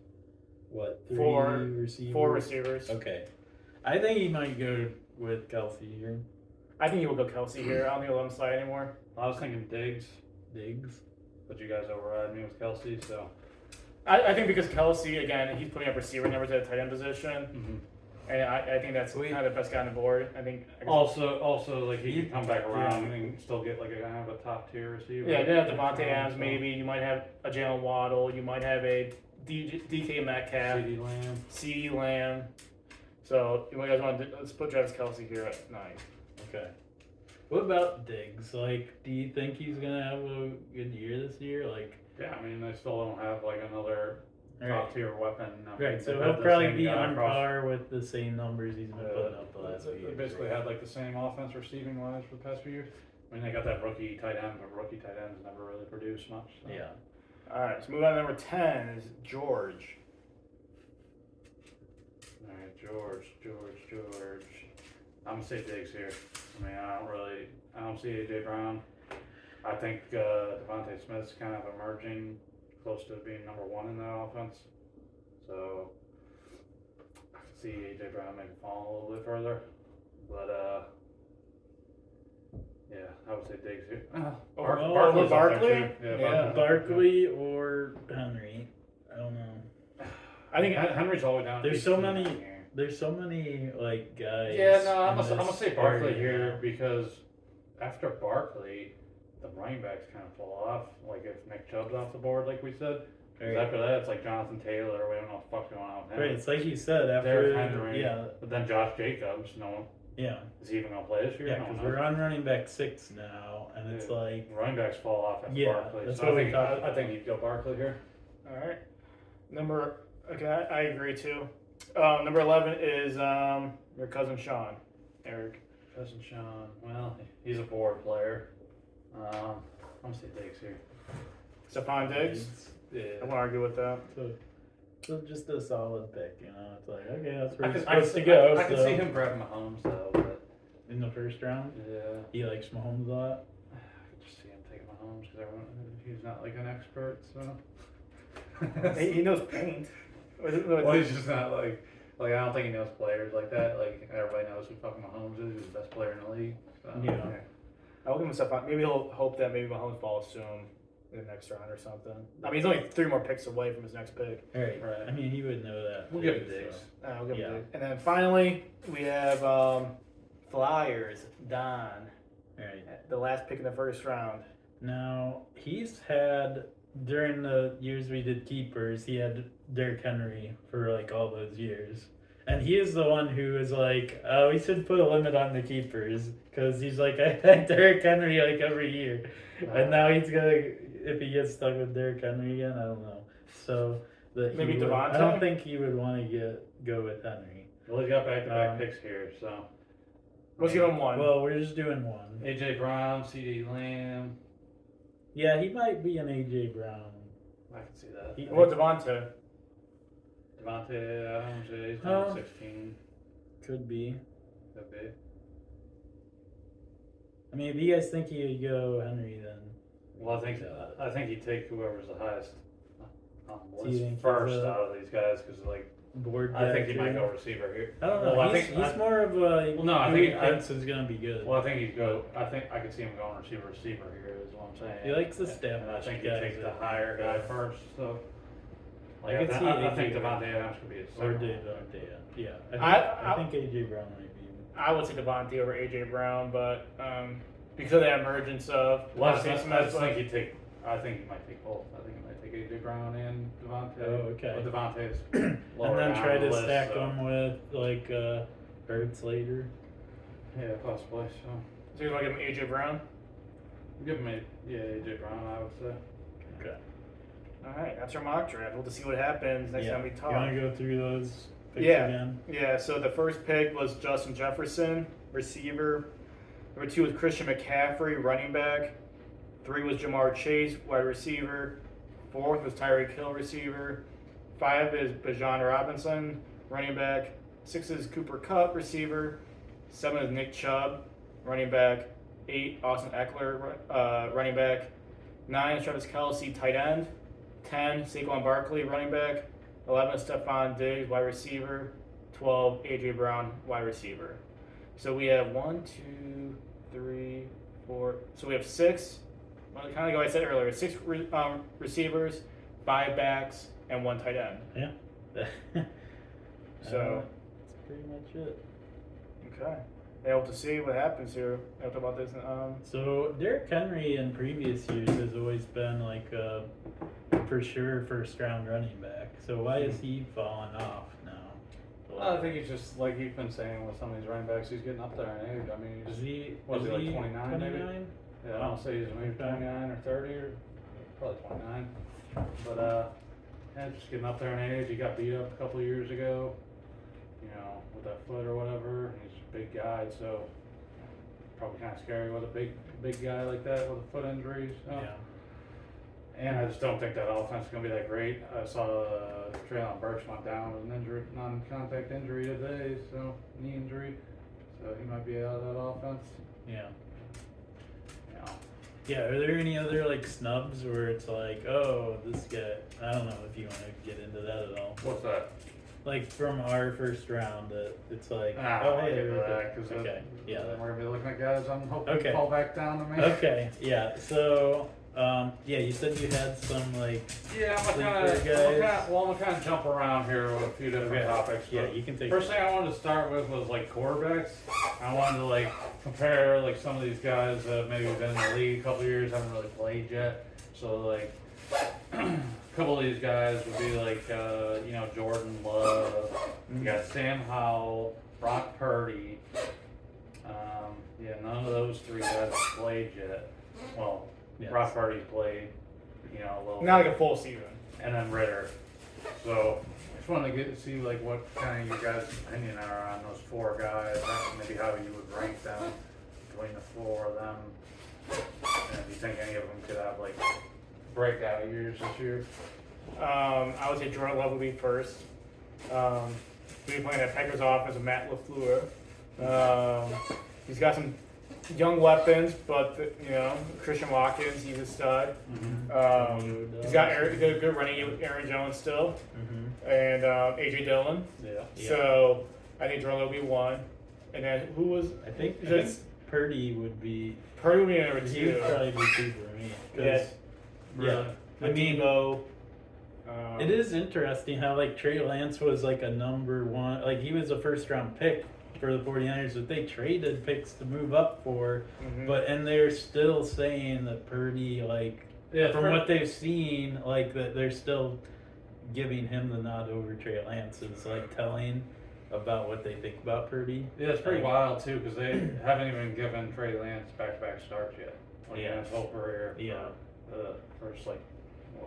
what? 4 receivers. 4 receivers. Okay, I think he might go with Kelsey here. I think he will go Kelsey here. I don't think he'll let him slide anymore. I was thinking Diggs, but you guys override me with Kelsey, so. I think because Kelsey, again, he's putting up receiver numbers at the tight end position. Mm-hmm. And I think that's kind of the best guy on the board. I think also like he can come back around and still get like a kind of a top tier receiver. Yeah, you have Devontae Adams maybe. You might have a Jalen Waddle. You might have a DK Metcalf. CeeDee Lamb. So you guys want to let's put Travis Kelsey here at 9. Okay. What about Diggs? Like, do you think he's gonna have a good year this year? Like, yeah, I mean they still don't have like another top tier weapon. Right, so he'll probably be on par with the same numbers he's been putting up the last few years. They basically had like the same offense receiving wise for the past few years. I mean, they got that rookie tight end, but rookie tight ends never really produced much. So. Yeah. All right, so move on to number 10 is George. All right, George. I'm gonna say Diggs here. I mean, I don't see AJ Brown. I think Devontae Smith's kind of emerging close to being number 1 in that offense. So I can see AJ Brown maybe falling a little bit further. But yeah, I would say Diggs here. Barkley? Yeah, Barkley or Henry. I don't know. I think Henry's all the way down. There's so many like guys. Yeah, no, I'm gonna say Barkley here because after Barkley, the running backs kind of fall off. Like if Nick Chubb's off the board, like we said. Right. After that, it's like Jonathan Taylor. We don't know what the fuck's going on with him. Right, it's like you said after Henry. Yeah. But then Josh Jacobs. No one. Yeah. Is he even gonna play this year? Yeah, because we're on running back 6 now, and it's like running backs fall off after Barkley. That's so what we talked about. I think he'd go Barkley here. All right. Okay, I agree too. Number 11 is your cousin Sean, Eric. Cousin Sean. Well, he's a board player. I'm gonna say Diggs here. Stephon Diggs? Yeah. I won't argue with that. So just a solid pick, you know. It's like, okay, that's where I he's could, supposed to go. I could see him grabbing Mahomes though, but in the first round. yeah. He likes Mahomes a lot. I could just see him taking Mahomes because he's not like an expert, so. He knows paint. Well, he's just not like I don't think he knows players like that. Like everybody knows who fucking Mahomes is. He's the best player in the league. So, Yeah. I'll give him Stephon. Maybe he'll hope that maybe Mahomes falls to him in the next round or something. I mean, he's only 3 more picks away from his next pick. Right. Right. I mean, he would know that. We'll too, give him Diggs. so. I'll give him Yeah. Diggs. And then finally, we have Flyers, Don. Right. The last pick in the first round. Now, he's had, during the years we did keepers, he had Derrick Henry for like all those years. And he is the one who is like, oh, we should put a limit on the keepers. Because he's like, I had Derrick Henry like every year. And now he's going to, if he gets stuck with Derrick Henry again, I don't know. So, Maybe Devontae? I don't think he would want to go with Henry. Well, he's got back-to-back picks here, so. Let's give him one. Well, we're just doing one. AJ Brown, CD Lamb. Yeah, he might be an AJ Brown. I can see that. What Devontae? Devontae Adams, yeah, he's Oh. down 16. Could be. Could be. I mean, if you guys think he would go Henry, then. Well, I think he'd take whoever's the highest on the Do you list think first he's a- out of these guys, because like Board I think guy he might too? go receiver here. I don't know. Well, he's more of a. Well, no, I who think- he thinks is gonna be good. Well, I think he'd go. I think I could see him going receiver here. Is what I'm saying. He likes And established I think he'd guys take the that- higher guy first. So. Like, I could see I AJ think Brown. Devontae Adams could be a Or second. Devontae. Yeah. I I think AJ Brown might be. I would say Devontae over AJ Brown, but because of that emergence of Well, I Devontae just Smith, think he'd take. I think he might take both. I think he might take AJ Brown and Devontae. Oh, okay. But Devontae's And then try to stack them with like Hurts later. Yeah, possibly. So so you want to give him AJ Brown? give him AJ Brown. I would say. Okay. All right, that's our mock draft. We'll just see what happens next time we talk. You want to go through those picks Yeah. again? Yeah, so the first pick was Justin Jefferson, receiver. Number 2 was Christian McCaffrey, running back. 3 was Jamar Chase, wide receiver. 4th was Tyreek Hill, receiver. 5 is Bijan Robinson, running back. 6 is Cooper Kupp, receiver. 7 is Nick Chubb, running back. 8, Austin Eckler, running back. 9 is Travis Kelce, tight end. 10, Saquon Barkley, running back. 11, Stephon Diggs, wide receiver. 12, AJ Brown, wide receiver. So we have 1, 2, 3, 4. So we have 6. Well, kind of like I said earlier, 6 receivers, 5 backs, and 1 tight end. Yeah. So that's pretty much it. okay, able to see what happens here. I'll talk about this. So Derrick Henry in previous years has always been like a for sure first round running back. So why is he falling off now? Well, I think he's just like you've been saying with some of these running backs, he's getting up there in age. I mean, Is he? Was is he like he 29 maybe? 29? yeah, I don't say he's maybe Okay. 29 or 30 or probably 29. But yeah, just getting up there in age. He got beat up a couple of years ago, you know, with that foot or whatever. He's a big guy, so probably kind of scary with a big guy like that with a foot injury. So. Yeah. And I just don't think that offense is going to be that great. I saw Traylon Burks went down with an injury, non-contact injury today, so knee injury. So he might be out of that offense. Yeah. You know. Yeah, are there any other like snubs where it's like, oh, this guy? I don't know if you want to get into that at all. What's that? Like from our first round, that it's like, Oh, oh, hey, get to okay. that because Okay, yeah. then we're gonna be looking at guys. I'm hoping Okay. fall back down to me. Okay, yeah. So, yeah, you said you had some like. Yeah, I'm Sleeper gonna kind of jump around here with a few different Okay. topics. Yeah, but you can take. First thing I wanted to start with was like quarterbacks. I wanted to like compare like some of these guys that maybe been in the league a couple years, haven't really played yet. So like a couple of these guys would be like you know, Jordan Love. You got Sam Howell, Brock Purdy. Yeah, none of those 3 guys have played yet. Well, Yes. Brock Purdy's played, you know, a little. Not like a full season. And then Ritter. So I just wanted to get to see like what kind of your guys' opinion are on those 4 guys, maybe how you would rank them between the 4 of them. And do you think any of them could have like breakout years this year? I would say Jordan Love would be first. We'll be playing at Packers offense with Matt LaFleur. He's got some young weapons, but Christian Watkins, he's a stud. Mm-hmm. He's got good running game with Aaron Jones still, and AJ Dillon. Yeah. So I think Jordan Love would be one, and then who was? I think Purdy would be. Purdy would be number He two. would probably be two for me. Yes. Yeah. I mean, Debo. it is interesting how like Trey Lance was like a number one, like he was a first round pick for the 49ers that they traded picks to move up for, and they're still saying that Purdy, like from what they've seen, like that they're still giving him the nod over Trey Lance. It's like telling about what they think about Purdy. Yeah, it's pretty wild too because they haven't even given Trey Lance back-to-back starts yet. His whole career. Yeah. The first what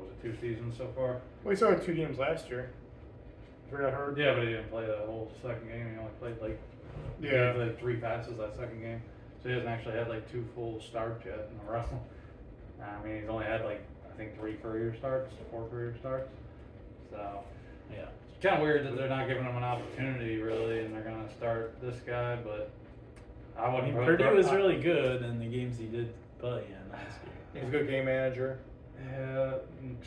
was it, 2 seasons so far? Well, he started 2 games last year. I heard. Yeah, but he didn't play the whole second game. He only played he had like 3 passes that second game. So he hasn't actually had like 2 full starts yet in a row. I mean, he's only had like, I think 4 career starts. So, Yeah. it's kind of weird that they're not giving him an opportunity really, and they're going to start this guy, but I I wouldn't. mean, Purdy was really good in the games he did play in last year. He's a good game manager. Yeah,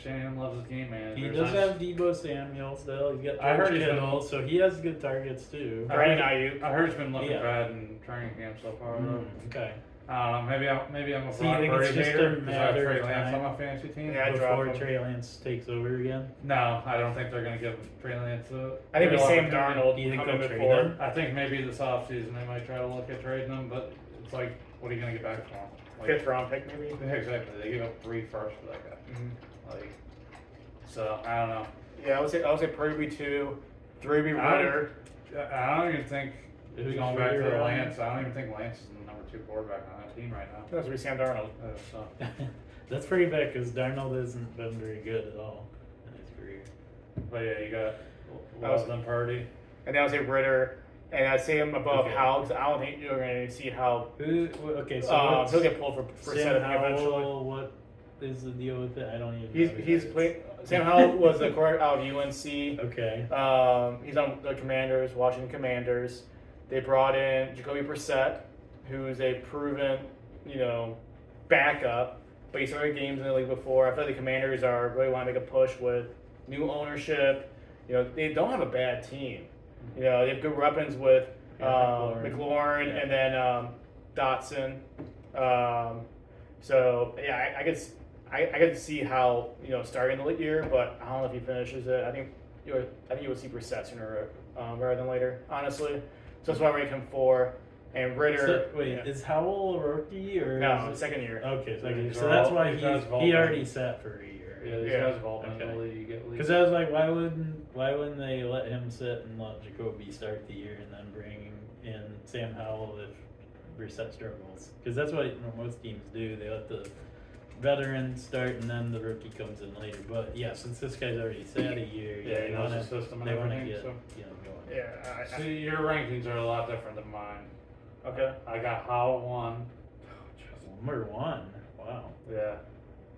Shanahan loves his game managers. He does have Debo Samuel still. He's got I heard George he's been- Kittle, so he has good targets too. Brandon Ayuk. I heard he's been looking Yeah. bad in training camp so far. Though. Okay. I don't know. Maybe I'm a So you Brock think it's Purdy just hater a because I have matter Trey of Lance on time? my fantasy team. Yeah, I Before dropped him. Trey Lance takes over again. No, I don't think they're going to give Trey Lance a. I think real it's Sam opportunity. Darnold. Do you think coming they'll trade before. him? I think maybe this offseason they might try to look at trading him, but it's like, what are you going to get back for him? Like, 5th round pick maybe. yeah, exactly. They give up 3 firsts for that guy. Like, so I don't know. Yeah, I would say Purdy would be 2, 3 would be Ritter. I don't even think Who's going back to Ritter on? Lance. I don't even think Lance is the number 2 quarterback on that team right now. That would be Sam Darnold. So. That's pretty bad because Darnold hasn't been very good at all in his career. But yeah, you got Love and Purdy. And then I would say Ritter. And I'd say him above Okay. Howell because I don't think you're going to see how. Okay, so He'll get pulled for Sam setting eventually. Howell, what is the deal with it? I don't even know. He's played. Sam Howell was the quarterback out of UNC. Okay. He's on the Commanders, Washington Commanders. They brought in Jacoby Brissett, who's a proven, backup, but he started games in the league before. I feel like the Commanders are really want to make a push with new ownership. They don't have a bad team. They have good weapons with McLaurin and then Dotson. So yeah, I could see how starting the year, but I don't know if he finishes it. I think you would see Brissett sooner rather than later, honestly. So that's why I rank him 4. And Ritter. So, is Howell a rookie or No, is it- second year. Okay, second year. These So are that's all- why these guys have all he been- already sat for a year. Yeah, these Yeah. guys have all been Okay. in the league at least. Because I was like, why wouldn't they let him sit and let Jacoby start the year and then bring in Sam Howell if Brissett struggles? Because that's what most teams do. They let the veteran start and then the rookie comes in later. But yeah, since this guy's already sat a year, Yeah, he they knows wanna- the system and they want to everything. get So. going. Yeah. See, your rankings are a lot different than mine. Okay. I got Howell 1. Number 1. Wow. Yeah.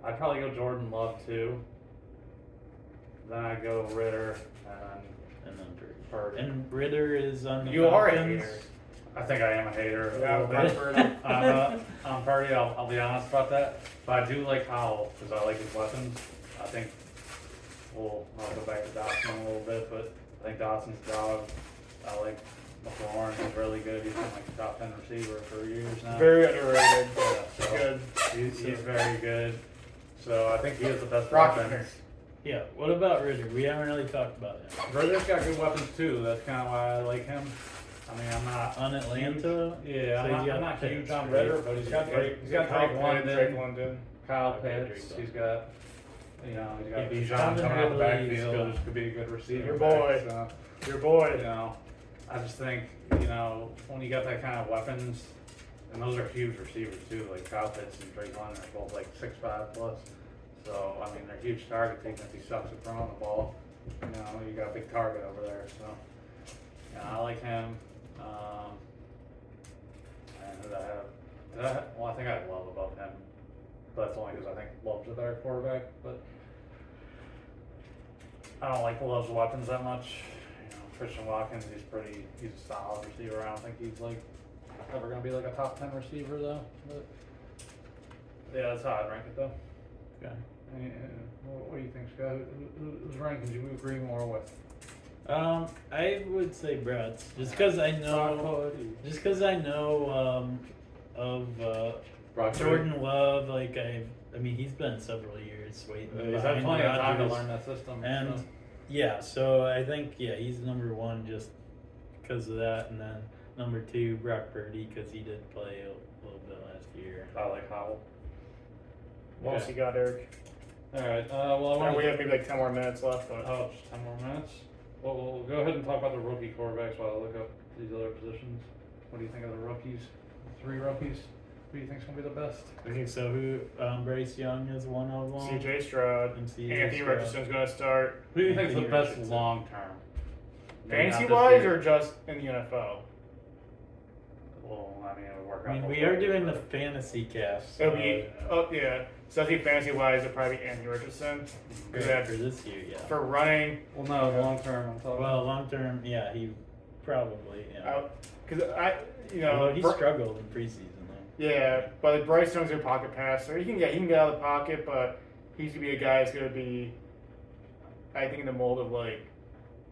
I'd probably go Jordan Love 2. Then I'd go Ritter And then Purdy. And Ritter is on the You are a Falcons. hater. I think I am a hater. Yeah, a little I'm bit. Purdy. I'm Purdy. I'll be honest about that. But I do like Howell because I like his weapons. I think I'll go back to Dotson a little bit, but I think Dotson's dog. I like McLaurin. He's really good. He's been like a top 10 receiver for years now. Very underrated. Yeah, so Good. He's very good. So I think he has the best Rocky weapons. Yeah. What about Ritter? We haven't really talked about him. Ritter's got good weapons too. That's kind of why I like him. I mean, I'm not On Atlanta? Yeah, So I'm he's got not Pitts, huge on right? Ritter, but he's got Drake Drake London, London. Kyle Okay, Pitts. Drake He's got, he's got Yeah, Bijan Donovan coming out the Ridley is backfield. good. This could be a good receiver. Your boy. So, Your boy. I just think, when you got that kind of weapons, and those are huge receivers too, like Kyle Pitts and Drake London are both like 6'5" plus. So, I mean, they're huge targets even if he sucks at throwing the ball. You got a big target over there. So, I like him. And who do I have? Well, I think I have Love above him. But that's only because I think Love's a better quarterback. But I don't like Love's weapons that much. You know, Christian Watkins, he's a solid receiver. I don't think he's like ever going to be like a top 10 receiver though. But yeah, that's how I'd rank it though. Okay. What do you think, Scott? Whose rankings you agree more with? I would say Brett's, just because I know of Jordan Love. Like I mean, he's been several years waiting. He's had plenty of time to learn that system. And so. yeah, so I think he's number one just because of that, and then number two Brock Purdy because he did play a little bit last year. I like Howell. What else you got, Eric? All right. Well, we have maybe like 10 more minutes left. But... Oh, just 10 more minutes. Well, we'll go ahead and talk about the rookie quarterbacks while I look up these other positions. What do you think of the rookies? 3 rookies. Who do you think is going to be the best? Okay, so who? Bryce Young is one of them. C.J. Stroud. And Anthony Richardson's going to start. Who do you think is the best long term? Fantasy-wise or just in the NFL? Well, I mean, it would work out. I mean, we are doing the fantasy cast. It'll be, yeah. So I think fantasy-wise, it'll probably be Anthony Richardson. For this year, yeah. For running. Well, no, long term. I'm talking. Well, long term, yeah, he probably, yeah. Because Although he struggled in preseason, though. Yeah, but like Bryce Young's a pocket passer. He can get out of the pocket, but he's gonna be a guy that's gonna be, I think, in the mold of like,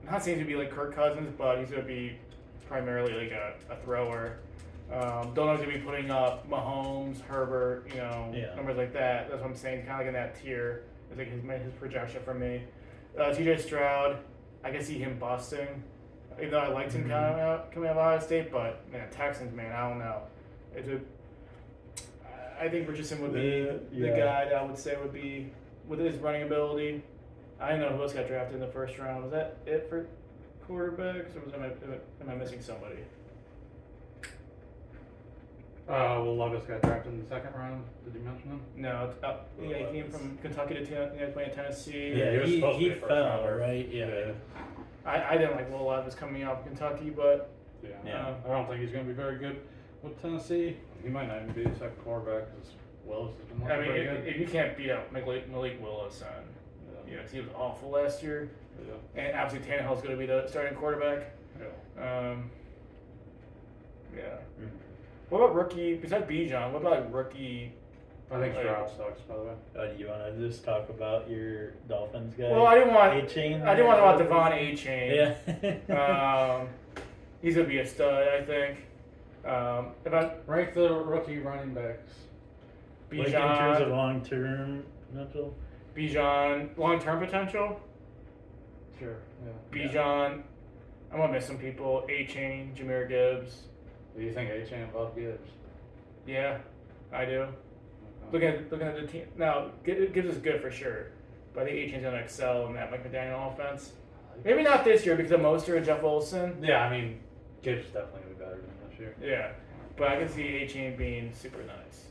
not saying to be like Kirk Cousins, but he's gonna be primarily like a thrower. Don't know if he's gonna be putting up Mahomes, Herbert, numbers like that. That's what I'm saying. Kind of like in that tier. It's like his projection for me. T.J. Stroud, I can see him busting. Even though I liked him coming out of Ohio State, but man, Texans, man, I don't know. I think Richardson would be the guy that I would say would be with his running ability. I didn't know who else got drafted in the first round. Was that it for quarterbacks, or am I missing somebody? Well, Lovis got drafted in the second round. Did you mention him? No, he came from Kentucky to play in Tennessee. Yeah, he was supposed to be a fell, first rounder. right? Yeah. I didn't like Will Levis coming out of Kentucky, but I don't think he's going to be very good with Tennessee. He might not even be a second quarterback because Willis has been looking pretty good. If you can't beat out Malik Willis, he was awful last year. Yeah. And obviously Tannehill's going to be the starting quarterback. Yeah. What about rookie, besides Bijan, what about rookie? I think Stroud sucks, by the way. Do you want to just talk about your Dolphins guy? Well, I didn't want A-Chain. to talk about Devon A-Chain. Yeah. He's going to be a stud, I think. Rank the rookie running backs. Bijan, like in terms of long-term potential? Bijan, long-term potential? Sure, yeah. Bijan, I'm going to miss some people. A-Chain, Jahmyr Gibbs. Do you think A-Chain above Gibbs? Yeah, I do. Looking at the team now, Gibbs is good for sure, but I think A-Chain's gonna excel in that Mike McDaniel offense. Maybe not this year because of Mostert and Jeff Wilson. Yeah, I mean, Gibbs is definitely gonna be better than this year. Yeah, but I can see A-Chain being super nice.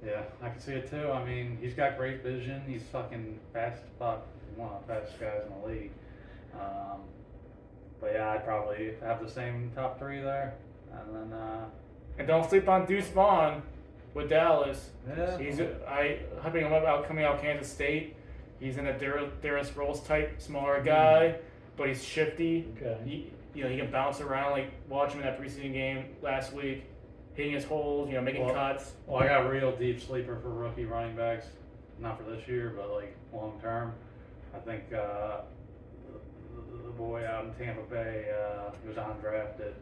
Yeah, I can see it too. I mean, he's got great vision. He's fucking fast as fuck. He's one of the fastest guys in the league. But yeah, I'd probably have the same top 3 there. And then, and don't sleep on Deuce Vaughn with Dallas. Yeah. Hyping him up coming out of Kansas State. He's in a Darius Sproles type, smaller guy, but he's shifty. Okay. He can bounce around. Like watch him in that preseason game last week, hitting his holes, making cuts. Well, I got a real deep sleeper for rookie running backs, not for this year, but like long term. I think the boy out in Tampa Bay, he was undrafted.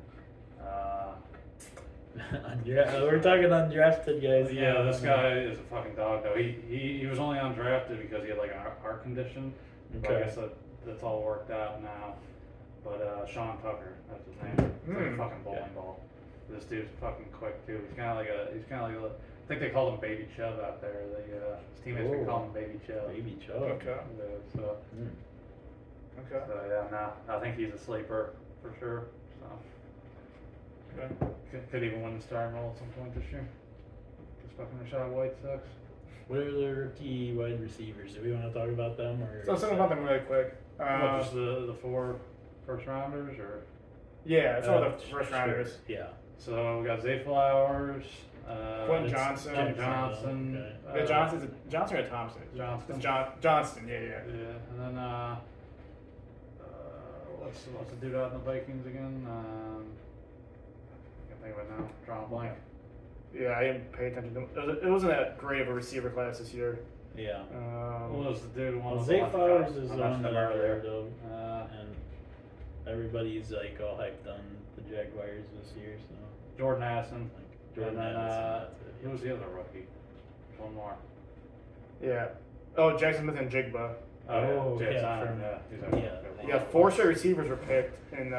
We're talking undrafted guys. Yeah, this guy is a fucking dog though. He was only undrafted because he had like an heart condition. Okay. But I guess that's all worked out now. But Sean Tucker, that's his name. It's like a fucking bowling ball. This dude's fucking quick too. He's kind of like a. I think they call him Baby Chubb out there. His teammates been calling him Baby Chubb. Baby Chubb. Okay. So. Okay. So yeah, I think he's a sleeper for sure. So. Okay. Could even win the starting role at some point this year. Just fucking Rashad White sucks. What are the rookie wide receivers? Do we want to talk about them or? So something about them really quick. Just the 4 first rounders, or? Yeah, it's all the first rounders. Yeah. So we got Zay Flowers, Quentin Johnson. Johnson. Okay. Johnson or Thompson? Johnston. Johnston. Yeah. Yeah, and then what's the dude out in the Vikings again? I can't think of it now. Drawing a blank. Yeah, I didn't pay attention to him. It wasn't that great of a receiver class this year. Yeah. What was the dude? Well, Zay Flowers is on the there though, and everybody's like all hyped on the Jaguars this year. So Jordan Addison. Jordan Addison. Who was the other rookie? One more. Yeah. Oh, Jackson Smith and Jigba. Oh, yeah. Yeah, 4 straight receivers were picked, and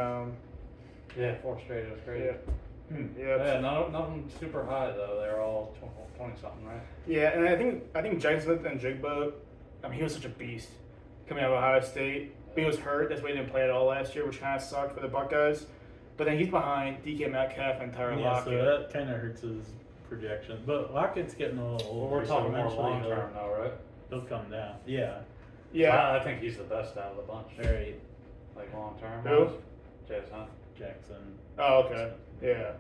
yeah, 4 straight. It was great. Yeah. Nothing super high though. They're all 20 something, right? Yeah, and I think Jackson Smith and Jigba. I mean, he was such a beast coming out of Ohio State. But he was hurt. That's why he didn't play at all last year, which kind of sucked for the Buckeyes. But then he's behind DK Metcalf and Tyler Lockett. So that kind of hurts his projection. But Lockett's getting a little older. We're talking more long term though, right? He'll come down. Yeah. Yeah. I think he's the best out of the bunch. Right. Like long term. Who? Jackson. Oh, okay. Yeah.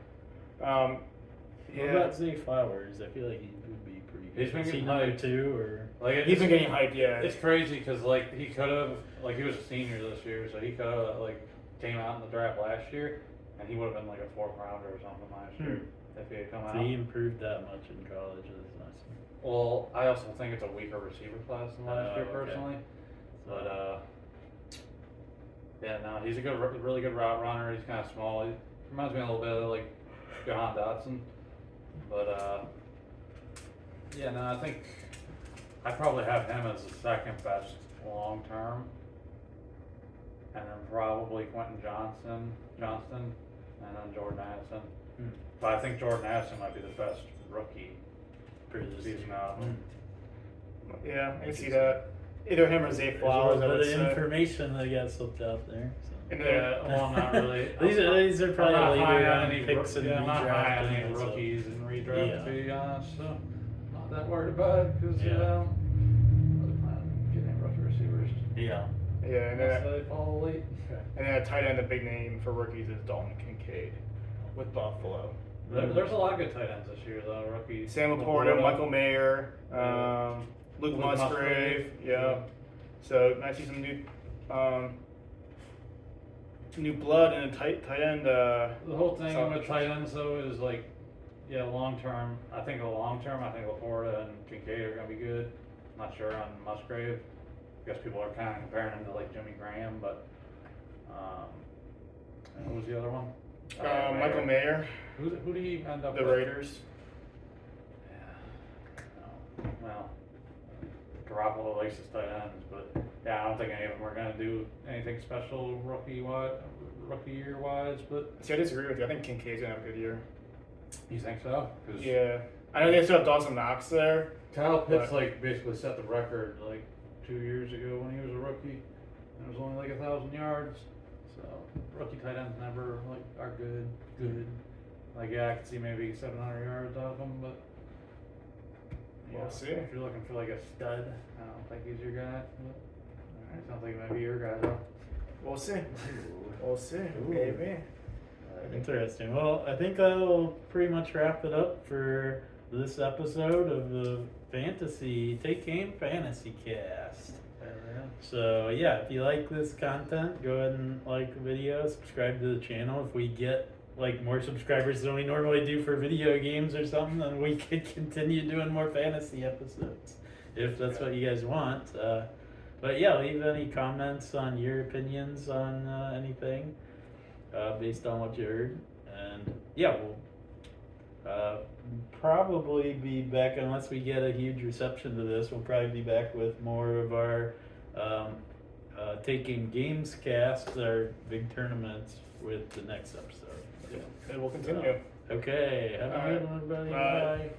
What about Zay Flowers? I feel like he would be pretty good. He's been getting number hyped 2 or like he's been getting hyped. Yeah. It's crazy because like he could have like he was a senior this year, so he could have like came out in the draft last year, and he would have been like a 4th rounder or something last year if he had come out. So he improved that much in college this last year. Well, I also think it's a weaker receiver class than last year personally, but yeah, no, he's a good, really good route runner. He's kind of small. He reminds me a little bit of like Jahan Dotson, but yeah, no, I think I probably have him as the 2nd best long term, and then probably Quentin Johnston, and then Jordan Addison. But I think Jordan Addison might be the best rookie for this season out. Yeah, I can see that. Either him or Zay Flowers. There's a little bit of information that got slipped out there. So. Yeah, well, not really. these are probably later on picks and I'm not high on any redraft. rookies and redraft, to be honest. So not that worried about it because really plan on getting rookie receivers. Yeah, and Unless they fall late. And then a tight end, the big name for rookies is Dalton Kincaid with Buffalo. There's a lot of good tight ends this year, though. Rookies. Sam Laporta, Michael Mayer, Luke Musgrave. Yeah. So I see some new blood and a tight end. The whole thing with tight ends though is like, long term. I think Laporta and Kincaid are gonna be good. I'm not sure on Musgrave. I guess people are kind of comparing him to like Jimmy Graham, but what was the other one? Michael Mayer. Who do you end up the with? Raiders. Yeah. Well, Garoppolo likes his tight ends, but I don't think any of them are gonna do anything special rookie year wise. But see, I disagree with you. I think Kincaid's gonna have a good year. You think so? Yeah, I know they still have Dawson Knox there. Kyle Pitts basically set the record like 2 years ago when he was a rookie, and it was only like 1,000 yards. So rookie tight ends never are good. Like I could see maybe 700 yards out of them, but we'll see. If you're looking for like a stud, I don't think he's your guy. But it sounds like he might be your guy though. We'll see. We'll see. Ooh. Maybe. Interesting. Well, I think that'll pretty much wrap it up for this episode of the Take Aim FantasyCast. So if you like this content, go ahead and like the video, subscribe to the channel. If we get more subscribers than we normally do for video games or something, then we could continue doing more fantasy episodes if that's what you guys want. But leave any comments on your opinions on anything based on what you heard. And we'll probably be back, unless we get a huge reception to this, we'll probably be back with more of our Taking Games casts, our big tournaments, with the next episode. And we'll continue. Okay, have a good one, everybody. Bye.